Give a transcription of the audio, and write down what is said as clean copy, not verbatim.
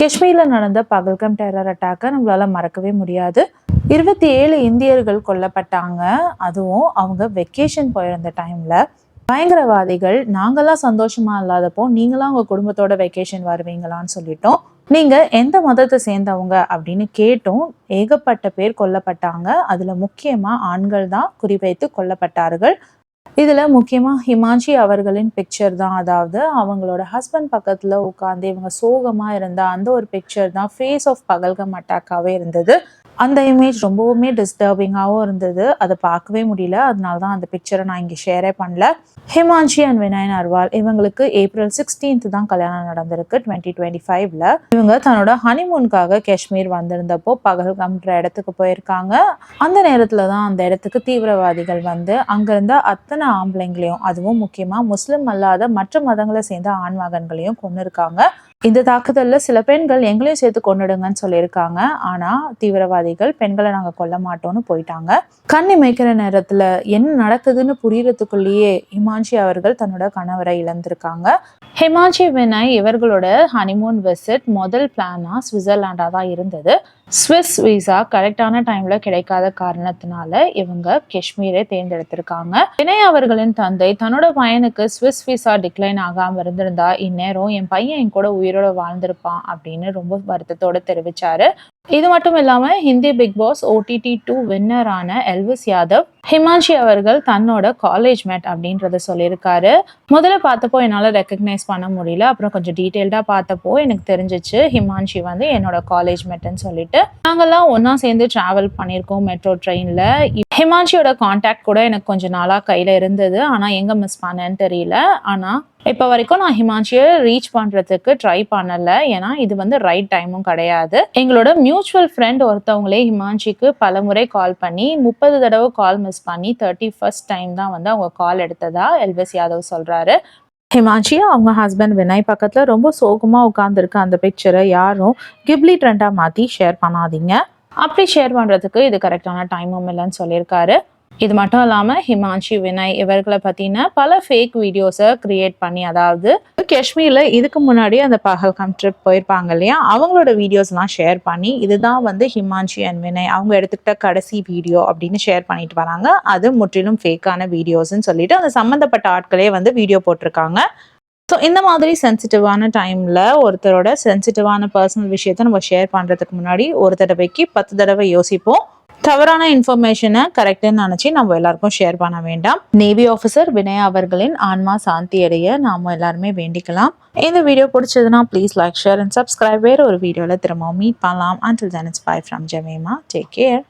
காஷ்மீரில் நடந்த பகல்கம் டெரர் அட்டாக்கை நம்மளால மறக்கவே முடியாது. 27 இந்தியர்கள் கொல்லப்பட்டாங்க. அதுவும் அவங்க வெக்கேஷன் போயிருந்த டைம்ல பயங்கரவாதிகள் நாங்கெல்லாம் சந்தோஷமா இல்லாதப்போ நீங்களாம் உங்க குடும்பத்தோட வெக்கேஷன் வருவீங்களான்னு சொல்லிட்டோம். நீங்க எந்த மதத்தை சேர்ந்தவங்க அப்படின்னு கேட்டும் ஏகப்பட்ட பேர் கொல்லப்பட்டாங்க. அதுல முக்கியமா ஆண்கள் தான் குறிவைத்து கொல்லப்பட்டார்கள். இதுல முக்கியமா ஹிமான்ஷி அவர்களின் பிக்சர் தான், அதாவது அவங்களோட ஹஸ்பண்ட் பக்கத்துல உட்காந்து இவங்க சோகமா இருந்த அந்த ஒரு பிக்சர் தான் ஃபேஸ் ஆஃப் பகல்கம் அட்டாக்காவே இருந்தது. அந்த இமேஜ் ரொம்பவுமே டிஸ்டர்பிங்காகவும் இருந்தது. அதை பார்க்கவே முடியல. அதனால தான் அந்த பிக்சரை நான் இங்கே ஷேரே பண்ணல. ஹிமான்ஷி அண்ட் வினய் நர்வால் இவங்களுக்கு April 16 தான் கல்யாணம் நடந்திருக்கு 2025ல. இவங்க தன்னோட ஹனிமூனுக்காக காஷ்மீர் வந்திருந்தப்போ பகல்கம்ன்ற இடத்துக்கு போயிருக்காங்க. அந்த நேரத்துல தான் அந்த இடத்துக்கு தீவிரவாதிகள் வந்து அங்கிருந்த அத்தனை ஆம்பளைங்களையும், அதுவும் முக்கியமா முஸ்லிம் அல்லாத மற்ற மதங்களை சேர்ந்த ஆண்மகன்களையும் கொண்டு இருக்காங்க. இந்த தாக்குதல்ல சில பெண்கள் எங்களையும் சேர்த்து கொண்டுடுங்கன்னு சொல்லியிருக்காங்க. ஆனா தீவிரவாதிகள் பெண்களை நாங்க கொல்ல மாட்டோம்னு போயிட்டாங்க. கண் இமைக்கிற நேரத்துல என்ன நடக்குதுன்னு புரியறதுக்குள்ளேயே ஹிமான்ஷி அவர்கள் தன்னோட கணவரை இழந்திருக்காங்க. ஹிமான்ஷி வினய் இவர்களோட ஹனிமூன் விசிட் முதல் பிளானா சுவிட்சர்லாண்டா தான் இருந்தது. ஸ்விஸ் விசா கரெக்டான டைம்ல கிடைக்காத காரணத்தினால இவங்க காஷ்மீரை தேர்ந்தெடுத்திருக்காங்க. வினய் அவர்களின் தந்தை தன்னோட பையனுக்கு ஸ்விஸ் விசா டிக்ளைன் ஆகாம இருந்திருந்தா இந்நேரம் என் பையன் என் கூட உயிரோட வாழ்ந்திருப்பான் அப்படின்னு ரொம்ப வருத்தத்தோட தெரிவிச்சாரு. இது மட்டும் இல்லாம ஹிந்தி பிக் பாஸ் OTT 2 வின்னரான எல்விஸ் யாதவ் ஹிமான்ஷி அவர்கள் தன்னோட காலேஜ் மேட் அப்படின்றத சொல்லியிருக்காரு. முதல்ல பார்த்தப்போ என்னால் ரெக்கக்னைஸ் பண்ண முடியல. அப்புறம் கொஞ்சம் டீட்டெயில்டா பார்த்தப்போ எனக்கு தெரிஞ்சிச்சு ஹிமான்ஷி வந்து என்னோட காலேஜ் மேட்னு சொல்லிட்டு. நாங்கெல்லாம் ஒன்னா சேர்ந்து டிராவல் பண்ணியிருக்கோம் மெட்ரோ ட்ரெயின்ல. ஹிமான்ஷியோட கான்டாக்ட் கூட எனக்கு கொஞ்சம் நாளா கையில இருந்தது. ஆனா எங்க மிஸ் பண்ணேன்னு தெரியல. ஆனா இப்போ வரைக்கும் நான் ஹிமான்ஷியை ரீச் பண்றதுக்கு ட்ரை பண்ணல. ஏன்னா இது வந்து ரைட் டைமும் கிடையாது. எங்களோட மியூச்சுவல் ஃப்ரெண்ட் ஒருத்தவங்களே ஹிமான்ஷிக்கு பல முறை கால் பண்ணி 30 தடவை கால் மிஸ் பண்ணி 31st டைம் தான் வந்து அவங்க கால் எடுத்ததா எல்விஸ் யாதவ் சொல்றாரு. ஹிமான்ஷி அவங்க ஹஸ்பண்ட் வினய் பக்கத்துல ரொம்ப சோகமா உட்கார்ந்துருக்க அந்த பிக்சரை யாரும் கிப்லி ட்ரெண்டா மாத்தி ஷேர் பண்ணாதீங்க. அப்படி ஷேர் பண்றதுக்கு இது கரெக்டான டைமும் இல்லைன்னு சொல்லியிருக்காரு. இது மட்டும் இல்லாமல் ஹிமான்ஷி வினய் இவர்களை பற்றின பல ஃபேக் வீடியோஸை கிரியேட் பண்ணி, அதாவது காஷ்மீரில் இதுக்கு முன்னாடி அந்த பகல்கம் ட்ரிப் போயிருப்பாங்க இல்லையா, அவங்களோட வீடியோஸ்லாம் ஷேர் பண்ணி இதுதான் வந்து ஹிமான்ஷி அண்ட் வினய் அவங்க எடுத்துக்கிட்ட கடைசி வீடியோ அப்படின்னு ஷேர் பண்ணிட்டு வராங்க. அது முற்றிலும் ஃபேக்கான வீடியோஸ்ன்னு சொல்லிட்டு அந்த சம்மந்தப்பட்ட ஆட்களே வந்து வீடியோ போட்டிருக்காங்க. ஸோ இந்த மாதிரி சென்சிட்டிவான டைமில் ஒருத்தரோட சென்சிட்டிவான பர்சனல் விஷயத்த நம்ம ஷேர் பண்ணுறதுக்கு முன்னாடி ஒரு தடவைக்கு 10 தடவை யோசிப்போம். தவறான இன்ஃபர்மேஷனை கரெக்டுன்னு நினச்சி நம்ம எல்லாருக்கும் ஷேர் பண்ண வேண்டாம். நேவி ஆஃபீஸர் வினய் அவர்களின் ஆன்மா சாந்தி அடைய நாம எல்லாருமே வேண்டிக்கலாம். இந்த வீடியோ பிடிச்சதுன்னா please like, share and subscribe. வேற ஒரு வீடியோவில் திரும்பவும் மீட் பண்ணலாம். Until then, it's bye from Jamima. Take care.